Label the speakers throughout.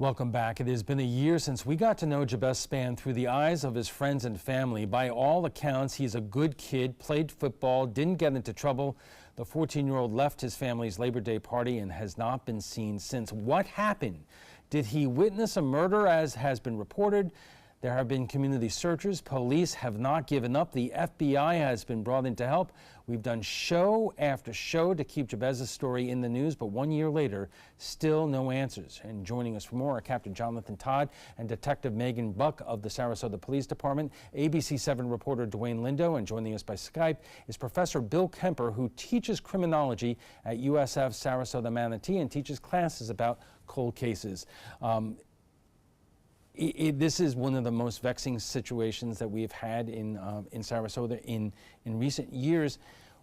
Speaker 1: Welcome back. It has been a year since we got to know Jabez Spann through the eyes of his friends and family. By all accounts, he's a good kid, played football, didn't get into trouble. The 14-year-old left his family's Labor Day party and has not been seen since. What happened? Did he witness a murder, as has been reported? There have been community searches. Police have not given up. The FBI has been brought in to help. We've done show after show to keep Jabez's story in the news, but 1 year later, still no answers. And joining us for more are Captain Jonathan Todd and Detective Megan Buck of the Sarasota Police Department, ABC 7 reporter Dwayne Lindo, and joining us by Skype is Professor Bill Kemper, who teaches criminology at USF Sarasota Manatee and teaches classes about cold cases. This is one of the most vexing situations that we've had in Sarasota in recent years.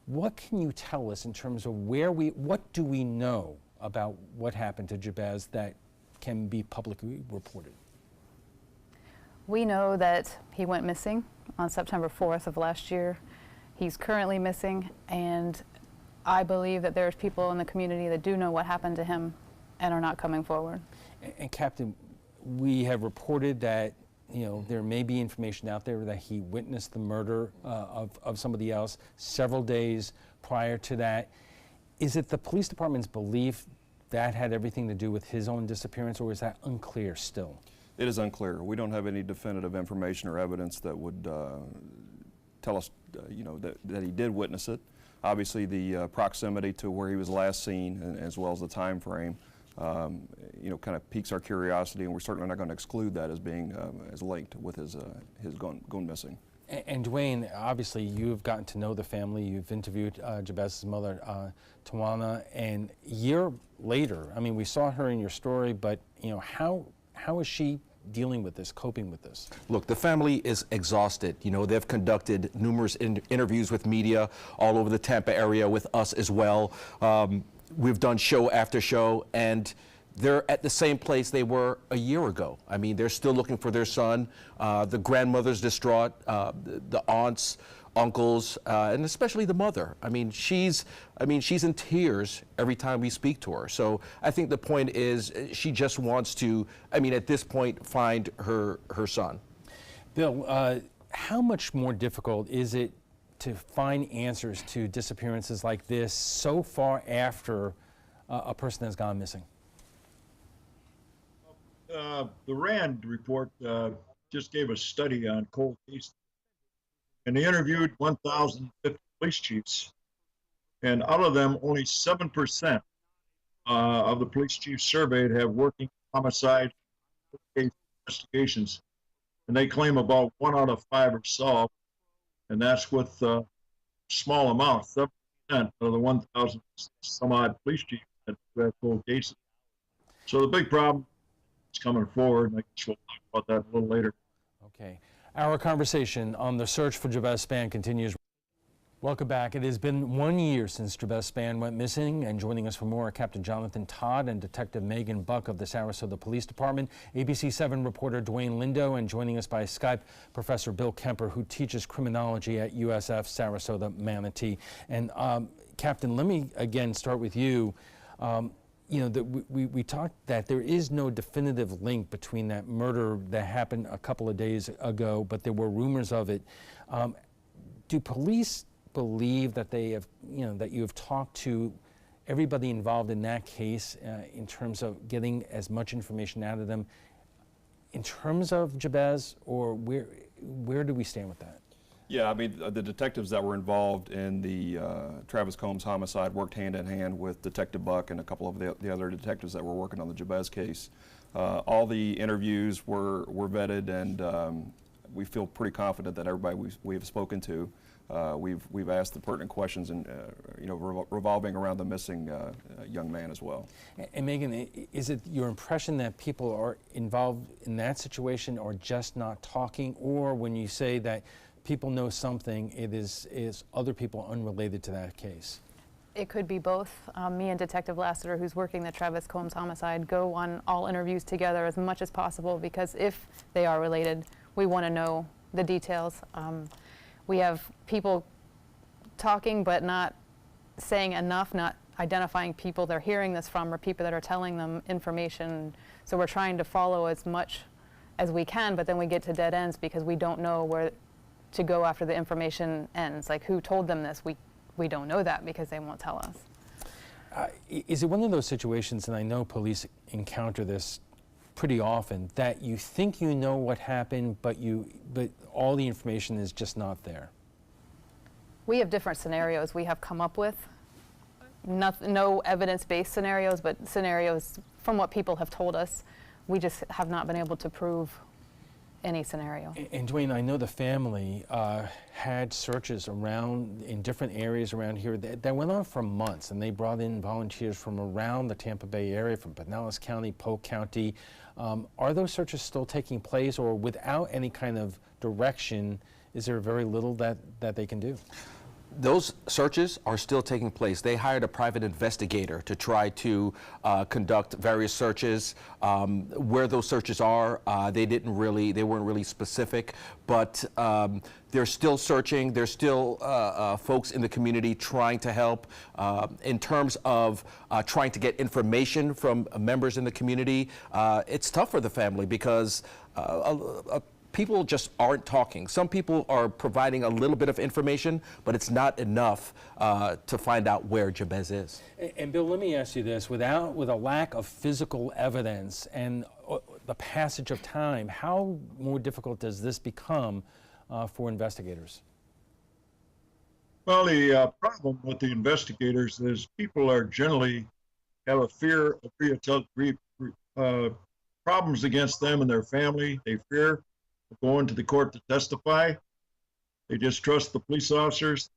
Speaker 1: What can you tell us in terms of what do we know about what happened to Jabez that can be publicly reported?
Speaker 2: We know that he went missing on September 4th of last year. He's currently missing, and I believe that there's people in the community that do know what happened to him and are not coming forward.
Speaker 1: And Captain, we have reported that there may be information out there that he witnessed the murder of somebody else several days prior to that. Is it the police department's belief that had everything to do with his own disappearance, or is that unclear still? It
Speaker 3: is unclear. We don't have any definitive information or evidence that would tell us that he did witness it. Obviously, the proximity to where he was last seen, and as well as the time frame, kind of piques our curiosity, and we're certainly not going to exclude that as being as linked with his going missing.
Speaker 1: And Dwayne, obviously you've gotten to know the family. You've interviewed Jabez's mother, Tawana, and a year later, I mean, we saw her in your story, but how is she dealing with this, coping with this?
Speaker 4: Look, the family is exhausted. They've conducted numerous interviews with media all over the Tampa area, with us as well. We've done show after show, and they're at the same place they were a year ago. I mean, they're still looking for their son. The grandmother's distraught, the aunts, uncles, and especially the mother. I mean, she's in tears every time we speak to her. So I think the point is she just wants to, at this point, find her son.
Speaker 1: Bill, how much more difficult is it to find answers to disappearances like this so far after a person has gone missing?
Speaker 5: The RAND report just gave a study on cold cases, and they interviewed 1,050 police chiefs, and out of them, only 7% of the police chiefs surveyed have working homicide investigations, and they claim about 1 out of 5 are solved, and that's with small amounts. 7% of the 1,000 some odd police chiefs that have cold cases. So the big problem is coming forward, and I guess we'll talk about that a little later.
Speaker 1: Okay. Our conversation on the search for Jabez Spann continues. Welcome back. It has been 1 year since Jabez Spann went missing, and joining us for more are Captain Jonathan Todd and Detective Megan Buck of the Sarasota Police Department, ABC 7 reporter Dwayne Lindo, and joining us by Skype, Professor Bill Kemper, who teaches criminology at USF Sarasota Manatee. And Captain, let me again start with you. We talked that there is no definitive link between that murder that happened a couple of days ago, but there were rumors of it. Do police believe that they have, that you have talked to everybody involved in that case in terms of getting as much information out of them in terms of Jabez, or where do we stand with that?
Speaker 3: Yeah, the detectives that were involved in the Travis Combs homicide worked hand in hand with Detective Buck and a couple of the other detectives that were working on the Jabez case. All the interviews were vetted, and we feel pretty confident that everybody we've spoken to, we've asked the pertinent questions, and revolving around the missing young man as well.
Speaker 1: And Megan, is it your impression that people are involved in that situation are just not talking, or when you say that people know something, it is other people unrelated to that case?
Speaker 2: It could be both. Me and Detective Lassiter, who's working the Travis Combs homicide, go on all interviews together as much as possible, because if they are related, we want to know the details. We have people talking but not saying enough, not identifying people they're hearing this from or people that are telling them information. So we're trying to follow as much as we can, but then we get to dead ends because we don't know where to go after the information ends. Like, who told them this? We don't know that because they won't tell us.
Speaker 1: Is it one of those situations, and I know police encounter this pretty often, that you think you know what happened, but all the information is just not there?
Speaker 2: We have different scenarios we have come up with. No evidence-based scenarios, but scenarios from what people have told us. We just have not been able to prove any scenario.
Speaker 1: And Dwayne, I know the family had searches around in different areas around here that went on for months, and they brought in volunteers from around the Tampa Bay area, from Pinellas County, Polk County. Are those searches still taking place, or without any kind of direction, is there very little that they can do?
Speaker 4: Those searches are still taking place. They hired a private investigator to try to conduct various searches. Where those searches are, they weren't really specific, but they're still searching. There's still folks in the community trying to help. In terms of trying to get information from members in the community, it's tough for the family because people just aren't talking. Some people are providing a little bit of information, but it's not enough to find out where Jabez is.
Speaker 1: And Bill, let me ask you this: with a lack of physical evidence and the passage of time, how more difficult does this become for investigators?
Speaker 5: Well, the problem with the investigators is people are generally have a fear of problems against them and their family. They fear going to the court to testify. They just trust the police officers,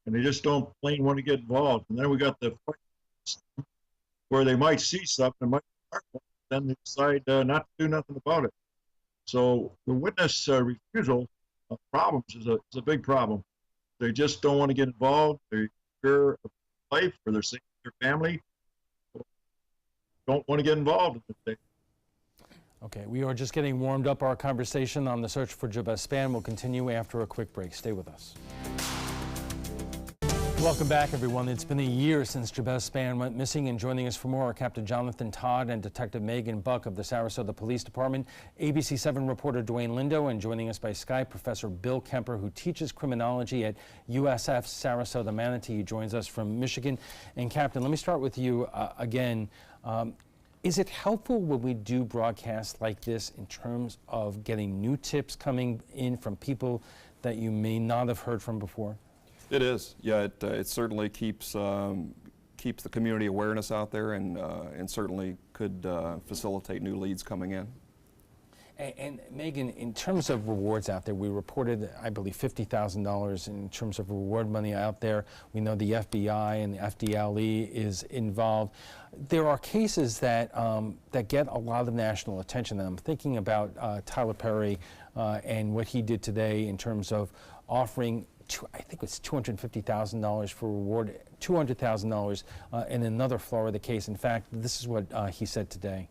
Speaker 5: and they just don't plain want to get involved. And then we got the where they might see something, then they decide not to do nothing about it. So the witness refusal of problems is a big problem. They just don't want to get involved. They fear of life for their safety, their family. Don't want to get involved in the thing.
Speaker 1: Okay, we are just getting warmed up. Our conversation on the search for Jabez Spann will continue after a quick break. Stay with us. Welcome back, everyone. It's been a year since Jabez Spann went missing, and joining us for more are Captain Jonathan Todd and Detective Megan Buck of the Sarasota Police Department, ABC 7 reporter Dwayne Lindo, and joining us by Skype, Professor Bill Kemper, who teaches criminology at USF Sarasota Manatee. He joins us from Michigan. And Captain, let me start with you again. Is it helpful when we do broadcasts like this in terms of getting new tips coming in from people that you may not have heard from before?
Speaker 3: It is. Yeah, it certainly keeps the community awareness out there, and certainly could facilitate new leads coming in.
Speaker 1: And Megan, in terms of rewards out there, we reported, I believe, $50,000 in terms of reward money out there. We know the FBI and the FDLE is involved. There are cases that get a lot of national attention. And I'm thinking about Tyler Perry and what he did today in terms of offering, I think it's $250,000 for reward, $200,000 in another Florida case. In fact, this is what he said today.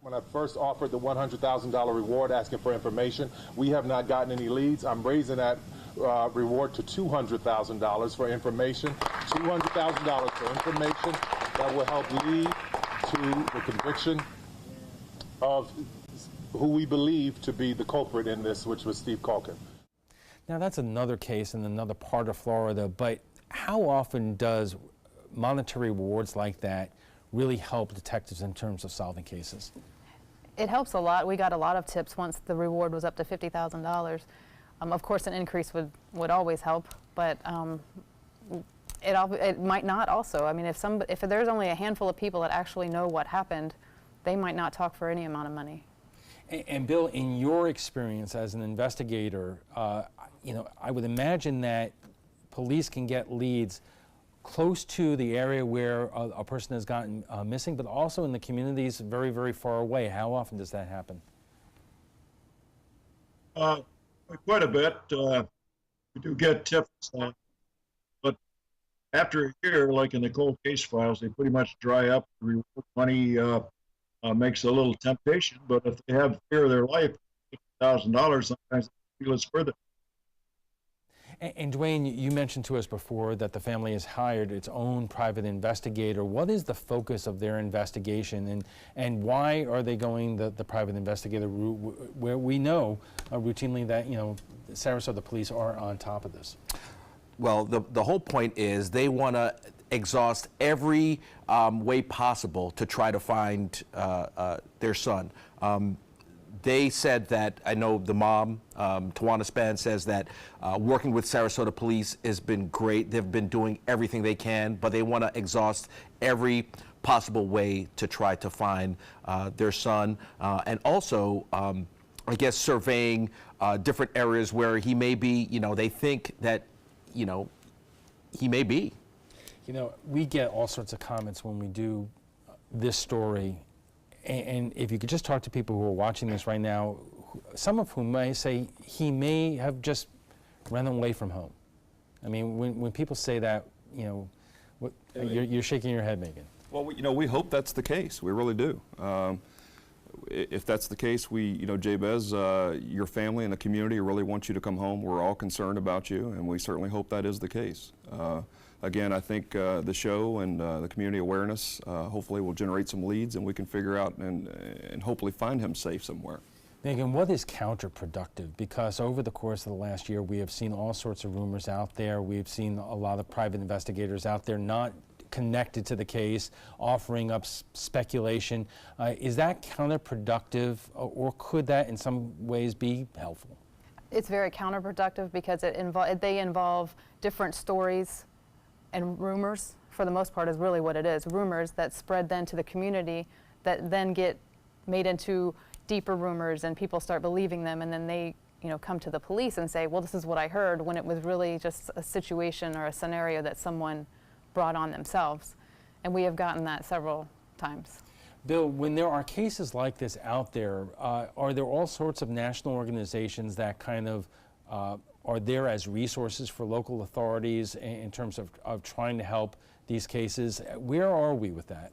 Speaker 6: When I first offered the $100,000 reward asking for information, we have not gotten any leads. I'm raising that reward to $200,000 for information, $200,000 for information that will help lead to the conviction of who we believe to be the culprit in this, which was Steve Calkin.
Speaker 1: Now, that's another case in another part of Florida, but how often does monetary rewards like that really help detectives in terms of solving cases?
Speaker 2: It helps a lot. We got a lot of tips once the reward was up to $50,000. Of course, an increase would always help, but it might not also. I mean, if there's only a handful of people that actually know what happened, they might not talk for any amount of money.
Speaker 1: And Bill, in your experience as an investigator, I would imagine that police can get leads close to the area where a person has gotten missing, but also in the communities very, very far away. How often does that happen?
Speaker 5: Quite a bit. We do get tips, but after a year, like in the cold case files, they pretty much dry up. The reward money makes a little temptation, but if they have fear of their life, $50,000, sometimes they feel it's further.
Speaker 1: And Dwayne, you mentioned to us before that the family has hired its own private investigator. What is the focus of their investigation, and why are they going the private investigator route, where we know routinely that, you know, Sarasota police are on top of this?
Speaker 4: Well, the whole point is they want to exhaust every way possible to try to find their son. They said that, I know the mom, Tawana Span, says that working with Sarasota police has been great. They've been doing everything they can, but they want to exhaust every possible way to try to find their son. And also, I guess, surveying different areas where he may be, you know, they think that, you know, he may be.
Speaker 1: You know, we get all sorts of comments when we do this story. And if you could just talk to people who are watching this right now, some of whom may say he may have just run away from home. I mean, when people say that, you know, you're shaking your head, Megan.
Speaker 3: Well, you know, we hope that's the case. We really do. If that's the case, you know, Jabez, your family and the community really want you to come home. We're all concerned about you, and we certainly hope that is the case. Again, I think the show and the community awareness hopefully will generate some leads, and we can figure out and hopefully find him safe somewhere.
Speaker 1: Megan, what is counterproductive? Because over the course of the last year, we have seen all sorts of rumors out there. We've seen a lot of private investigators out there not connected to the case, offering up speculation. Is that counterproductive, or could that in some ways be helpful?
Speaker 2: It's very counterproductive because they involve different stories and rumors, for the most part, is really what it is. Rumors that spread then to the community that then get made into deeper rumors, and people start believing them, and then they, you know, come to the police and say, well, this is what I heard, when it was really just a situation or a scenario that someone brought on themselves. And we have gotten that several times.
Speaker 1: Bill, when there are cases like this out there, are there all sorts of national organizations that kind of are there as resources for local authorities in terms of trying to help these cases? Where are we with that?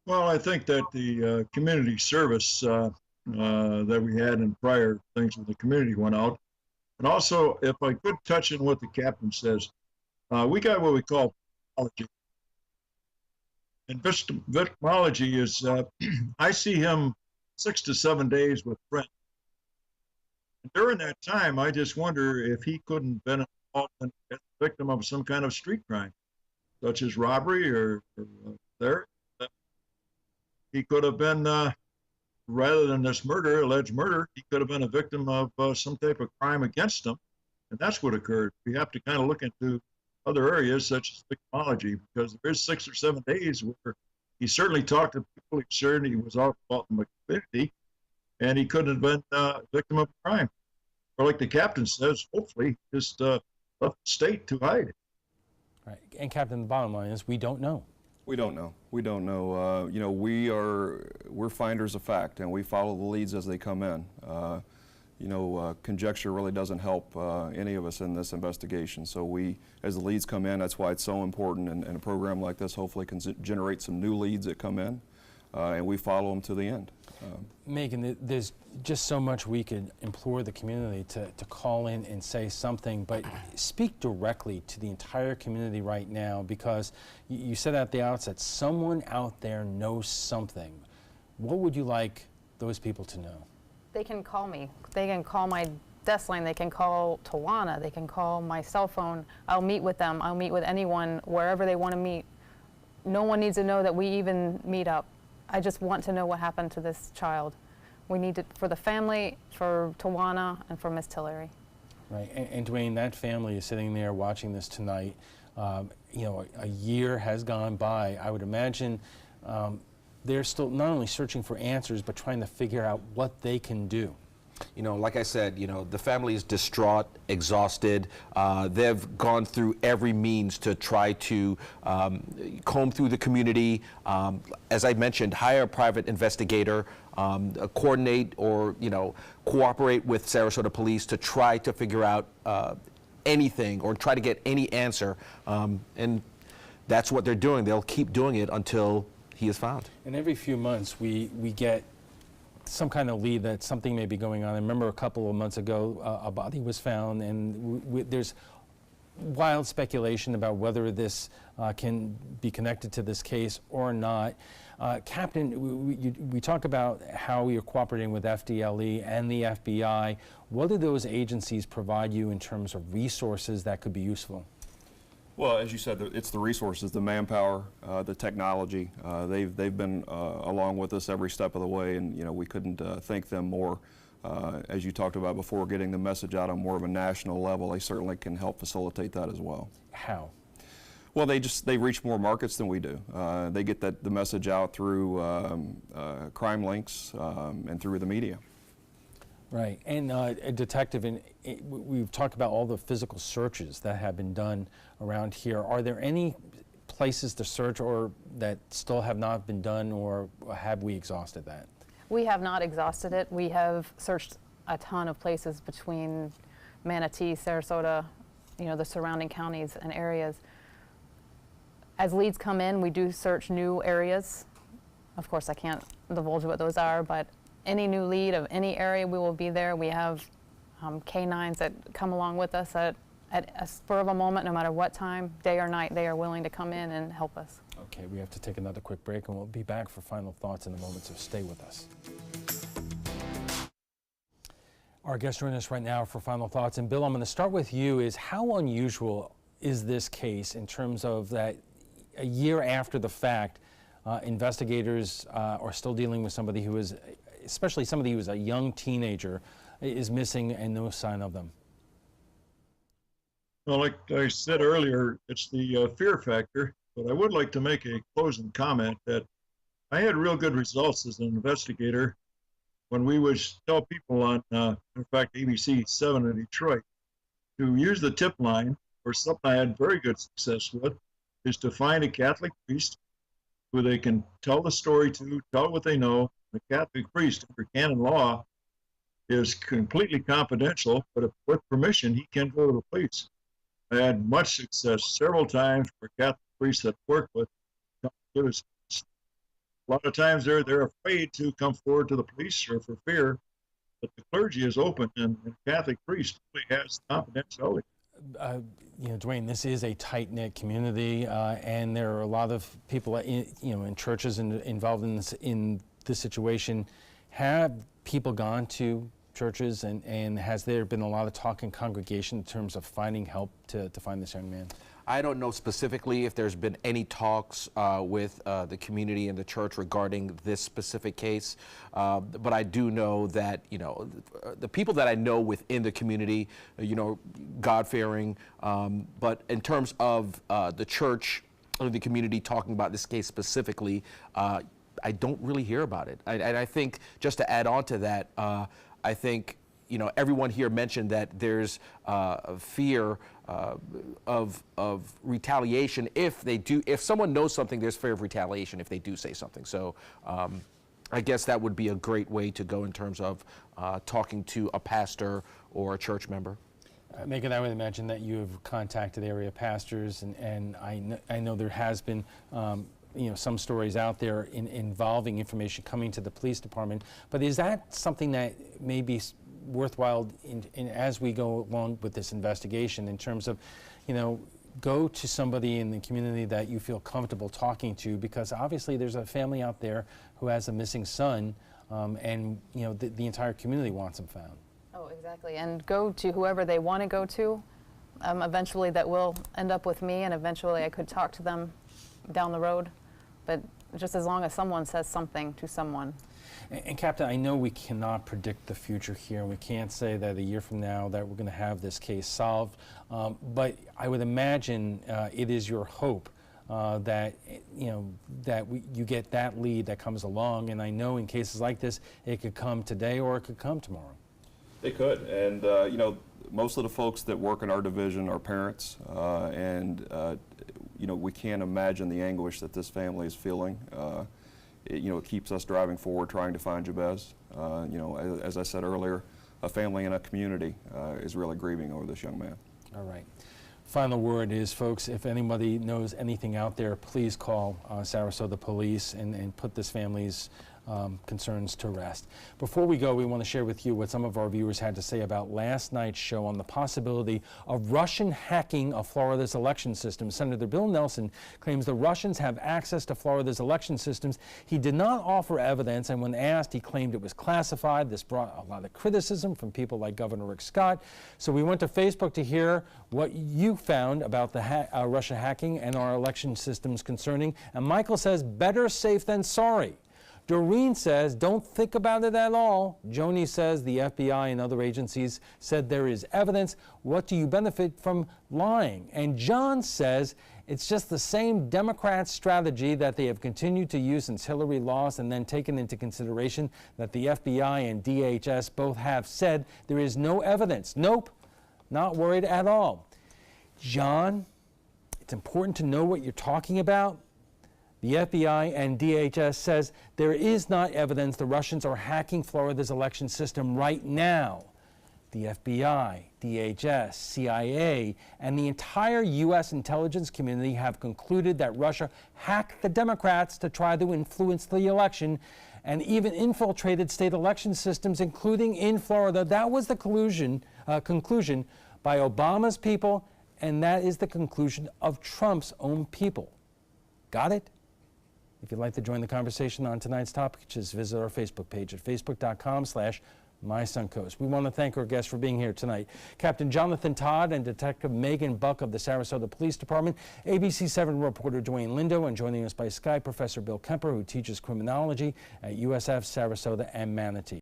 Speaker 5: Well, I think that the community service that we had in prior things with the community went out. And also, if I could touch on what the captain says, we got what we call victimology. And victimology is, I see him 6 to 7 days with friends. And during that time, I just wonder if he couldn't been involved as a victim of some kind of street crime, such as robbery or there. He could have been, rather than this murder, alleged murder, he could have been a victim of some type of crime against him. And that's what occurred. We have to kind of look into other areas such as victimology, because there's 6 or 7 days where he certainly talked to people, he certainly was out in the community, and he couldn't have been a victim of a crime. Or like the captain says, hopefully just left the state to hide.
Speaker 1: Right. And Captain, the bottom line is we don't know.
Speaker 3: We don't know. We don't know. You know, we're finders of fact, and we follow the leads as they come in. You know, conjecture really doesn't help any of us in this investigation. So we, as the leads come in, that's why it's so important, and a program like this hopefully can generate some new leads that come in, and we follow them to the end.
Speaker 1: Megan, there's just so much we could implore the community to call in and say something, but speak directly to the entire community right now, because you said at the outset, someone out there knows something. What would you like those people to know?
Speaker 2: They can call me. They can call my desk line. They can call Tawana. They can call my cell phone. I'll meet with them. I'll meet with anyone wherever they want to meet. No one needs to know that we even meet up. I just want to know what happened to this child. We need it for the family, for Tawana, and for Miss Tillery.
Speaker 1: Right, and Dwayne, that family is sitting there watching this tonight. You know, a year has gone by. I would imagine they're still not only searching for answers, but trying to figure out what they can do.
Speaker 4: You know, like I said, you know, the family is distraught, exhausted. They've gone through every means to try to comb through the community. As I mentioned, hire a private investigator, coordinate or, you know, cooperate with Sarasota police to try to figure out anything or try to get any answer. And that's what they're doing. They'll keep doing it until he is found.
Speaker 1: And every few months we get some kind of lead that something may be going on. I remember a couple of months ago, a body was found, and there's wild speculation about whether this can be connected to this case or not. Captain, we talk about how you're cooperating with FDLE and the FBI. What do those agencies provide you in terms of resources that could be useful?
Speaker 3: Well, as you said, it's the resources, the manpower, the technology. They've been along with us every step of the way, and we couldn't thank them more. As you talked about before, getting the message out on more of a national level, they certainly can help facilitate that as well.
Speaker 1: How?
Speaker 3: Well, they reach more markets than we do. They get the message out through crime links and through the media.
Speaker 1: Right, and a detective, we've talked about all the physical searches that have been done around here. Are there any places to search or that still have not been done, or have we exhausted that?
Speaker 2: We have not exhausted it. We have searched a ton of places between Manatee, Sarasota, the surrounding counties and areas. As leads come in, we do search new areas. Of course, I can't divulge what those are, but any new lead of any area, we will be there. We have canines that come along with us at a spur of a moment, no matter what time, day or night, they are willing to come in and help us.
Speaker 1: Okay, we have to take another quick break, and we'll be back for final thoughts in a moment, so stay with us. Our guest joining us right now for final thoughts, and Bill, I'm going to start with you. Is how unusual is this case in terms of that a year after the fact, investigators are still dealing with somebody who is, especially somebody who is a young teenager, is missing and no sign of them?
Speaker 5: Well, like I said earlier, it's the fear factor, but I would like to make a closing comment that I had real good results as an investigator when we would tell people on, in fact, ABC 7 in Detroit, to use the tip line, or something I had very good success with, is to find a Catholic priest who they can tell the story to, tell what they know. The Catholic priest, under canon law, is completely confidential, but with permission, he can go to the police. I had much success several times for Catholic priests that I work with. A lot of times they're afraid to come forward to the police or for fear, but the clergy is open, and the Catholic priest really has confidentiality.
Speaker 1: Dwayne, this is a tight-knit community, and there are a lot of people, in churches involved in this situation. Have people gone to churches, and has there been a lot of talk in congregation in terms of finding help to find this young man?
Speaker 4: I don't know specifically if there's been any talks with the community and the church regarding this specific case, but I do know that, the people that I know within the community, God-fearing, but in terms of the church or the community talking about this case specifically, I don't really hear about it. And I think, just to add on to that, I think, everyone here mentioned that there's fear of retaliation if someone knows something, there's fear of retaliation if they do say something. So I guess that would be a great way to go in terms of talking to a pastor or a church member.
Speaker 1: Megan, I would imagine that you have contacted area pastors, and I know there has been some stories out there involving information coming to the police department, but is that something that may be worthwhile as we go along with this investigation, in terms of, go to somebody in the community that you feel comfortable talking to, because obviously there's a family out there who has a missing son, and the entire community wants him found.
Speaker 2: Oh, exactly, and go to whoever they want to go to. Eventually that will end up with me, and eventually I could talk to them down the road, but just as long as someone says something to someone.
Speaker 1: And Captain, I know we cannot predict the future here, and we can't say that a year from now that we're going to have this case solved, but I would imagine it is your hope that you get that lead that comes along, and I know in cases like this it could come today or it could come tomorrow.
Speaker 3: It could, and most of the folks that work in our division are parents, and we can't imagine the anguish that this family is feeling. It keeps us driving forward, trying to find Jabez. As I said earlier, a family and a community is really grieving over this young man.
Speaker 1: All right. Final word is, folks, if anybody knows anything out there, please call Sarasota Police and put this family's concerns to rest. Before we go, we want to share with you what some of our viewers had to say about last night's show on the possibility of Russian hacking of Florida's election system. Senator Bill Nelson claims the Russians have access to Florida's election systems. He did not offer evidence, and when asked, he claimed it was classified. This brought a lot of criticism from people like Governor Rick Scott. So we went to Facebook to hear what you found about the Russia hacking and our election systems concerning. And Michael says, better safe than sorry. Doreen says, don't think about it at all. Joni says the FBI and other agencies said there is evidence. What do you benefit from lying? And John says it's just the same Democrat strategy that they have continued to use since Hillary lost, and then taken into consideration that the FBI and DHS both have said there is no evidence. Nope, not worried at all. John, it's important to know what you're talking about. The FBI and DHS says there is not evidence the Russians are hacking Florida's election system right now. The FBI, DHS, CIA, and the entire U.S. intelligence community have concluded that Russia hacked the Democrats to try to influence the election and even infiltrated state election systems, including in Florida. That was the conclusion by Obama's people, and that is the conclusion of Trump's own people. Got it? If you'd like to join the conversation on tonight's topic, just visit our Facebook page at facebook.com/MySuncoast. We want to thank our guests for being here tonight. Captain Jonathan Todd and Detective Megan Buck of the Sarasota Police Department, ABC 7 reporter Dwayne Lindo, and joining us by Skype, Professor Bill Kemper, who teaches criminology at USF Sarasota and Manatee.